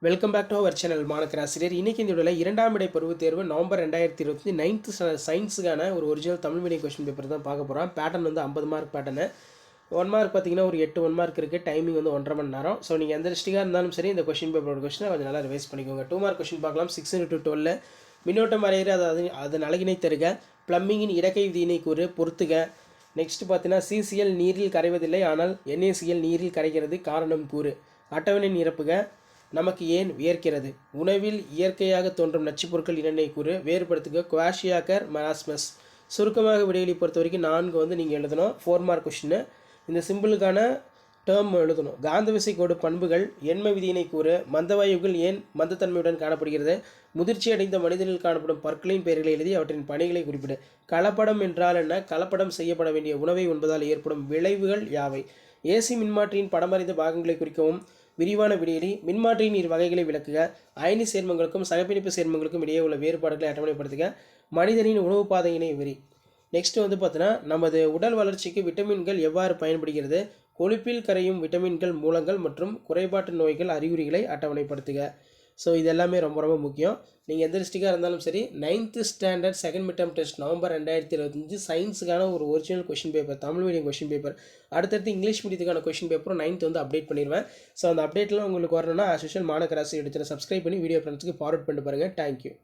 Welcome back to our channel மாணக்கராசிரியர். இன்றைக்கி இந்த வீடியோவில் இரண்டாம் இடை பருவத் தேர்வு நவம்பர் 2020 9th சயின்ஸுக்கான ஒரு original Tamil medium question paper தான் பார்க்க போகிறோம். பேட்டர்ன் வந்து 50 மார்க் பேட்டர்னு. 1 மார்க் பார்த்தீங்கன்னா ஒரு 8 1 மார்க் இருக்குது. டைமிங் வந்து 1.5 மணி நேரம். ஸோ நீங்கள் எந்த டிஸ்ட்ரிக்டாக இருந்தாலும் சரி இந்த கொஸ்டின் பேப்பரோட கொஸ்டினை கொஞ்சம் நல்லா ரிவைஸ் பண்ணிக்கோங்க. 2 மார்க் கொஸ்டின் பார்க்கலாம். 6x12 மின்னோட்டம் வரைகிற அதன் அழகினை தருக, பிளம்பிங்கின் இடக்கை விதியினை கூறு, பொறுத்துக. நெக்ஸ்ட் பார்த்தீங்கன்னா சிசிஎல் நீரில் கரைவதில்லை ஆனால் NaCl நீரில் கரைகிறது, காரணம் கூறு. அட்டவணை நிரப்புக. நமக்கு ஏன் வியர்க்கிறது? உணவில் இயற்கையாக தோன்றும் நச்சுப் பொருட்கள் என்னென்ன கூறு, வேறுபடுத்துக. Kwashiorkor marasmus. சுருக்கமாக விடைகளை பொறுத்த வரைக்கும் 4 வந்து நீங்கள் எழுதணும். 4 மார்க் கொஸ்டின். இந்த சிம்பிளுக்கான டேர்ம் எழுதணும். காந்த விசை கோடு பண்புகள், எண்ம விதியினை கூறு, மந்தவாயுகள் ஏன் மந்தத்தன்மையுடன் காணப்படுகிறது, முதிர்ச்சி அடைந்த மனிதனில் காணப்படும் பற்களின் பெயர்களை எழுதி அவற்றின் பணிகளை குறிப்பிடு. கலப்படம் என்றால் என்ன? கலப்படம் செய்யப்பட வேண்டிய உணவை உண்பதால் ஏற்படும் விளைவுகள் யாவை? ஏசி மின்மாற்றியின் படமறிந்த பாகங்களை குறிக்கவும். விரிவான விடையிலி. மின்மாற்றியின் இரு வகைகளை விளக்குக. அயனி சேர்மங்களுக்கும் சகப்பிணைப்பு சேர்மங்களுக்கும் இடையே உள்ள வேறுபாடுகளை அட்டவணைப்படுத்துக. மனிதனின் உணவு பாதையினை விரி. நெக்ஸ்ட் வந்து பார்த்தீங்கன்னா நமது உடல் வளர்ச்சிக்கு விட்டமின்கள் எவ்வாறு பயன்படுகிறது, கொழுப்பில் கரையும் விட்டமின்கள் மூலங்கள் மற்றும் குறைபாட்டு நோய்கள் அறிகுறிகளை அட்டவணைப்படுத்துக. ஸோ இது எல்லாமே ரொம்ப ரொம்ப முக்கியம். நீங்கள் எந்த டிஸ்ட்ரிக்டாக இருந்தாலும் சரி 9th standard second mid term test November 2025 சயின்ஸுக்கான ஒரு original question paper, Tamil medium question paper. அடுத்தடுத்து இங்கிலீஷ் மீடியத்துக்கான கொஷின் பேப்பரும் 9th வந்து அப்டேட் பண்ணிடுவேன். ஸோ அந்த அப்டேட்லாம் உங்களுக்கு வரணும்னா ஆஸ் யூஷுவல் மாணக்கராசி எடுத்து சப்ஸ்கிரைப் பண்ணி வீடியோ ஃப்ரெண்ட்ஸுக்கு ஃபார்வர்ட் பண்ணிட்டு பாருங்கள். தேங்க்யூ.